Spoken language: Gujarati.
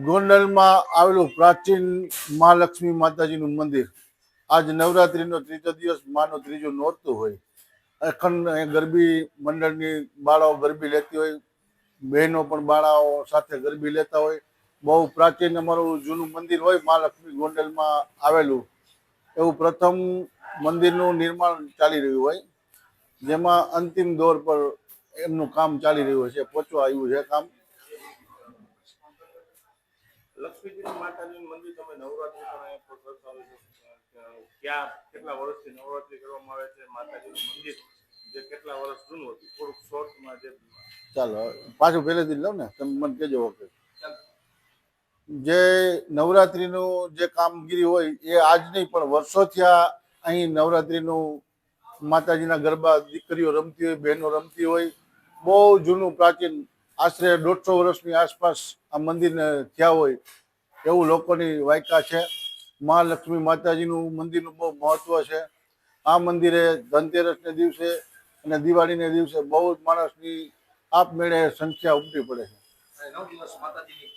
ગોંડલમાં આવેલું પ્રાચીન મહાલક્ષ્મી માતાજીનું મંદિર આજ નવરાત્રિનો ત્રીજો દિવસ માનો ત્રીજું નોરતું હોય. અખંડ ગરબી મંડળની બાળાઓ ગરબી લેતી હોય, બહેનો પણ બાળાઓ સાથે ગરબી લેતા હોય. બહુ પ્રાચીન અમારું જૂનું મંદિર હોય મહાલક્ષ્મી ગોંડલમાં આવેલું, એવું પ્રથમ મંદિરનું નિર્માણ ચાલી રહ્યું હોય, જેમાં અંતિમ દોર પર એમનું કામ ચાલી રહ્યું છે, પહોંચવા આવ્યું છે કામ. લક્ષ્મીજી માતાજીનું મંદિર તમે નવરાત્રી ક્યાં કેટલા વર્ષથી નવરાત્રી કરવામાં આવે છે? માતાજીનું મંદિર જે કેટલા વર્ષ જૂનું હતું, થોડુંક શોર્ટમાં જે. ચાલો પાછું પહેલેથી લઉં ને, તમે મને કહેજો. ઓકે. જે નવરાત્રીનું જે કામગીરી હોય એ આજ નહીં પણ વર્ષોથી અહીં નવરાત્રીનું માતાજીના ગરબા દીકરીઓ રમતી હોય, બહેનો રમતી હોય. બહુ જૂનું પ્રાચીન આશરે 150 વર્ષની આસપાસ આ મંદિરને થયા હોય એવું લોકોની વાયકા છે. મહાલક્ષ્મી માતાજીનું મંદિરનું બહુ મહત્વ છે. આ મંદિરે ધનતેરસને દિવસે અને દિવાળીને દિવસે બહુ જ માણસની આપમેળે સંખ્યા ઉમટી પડે છે. 9 દિવસ માતાજીની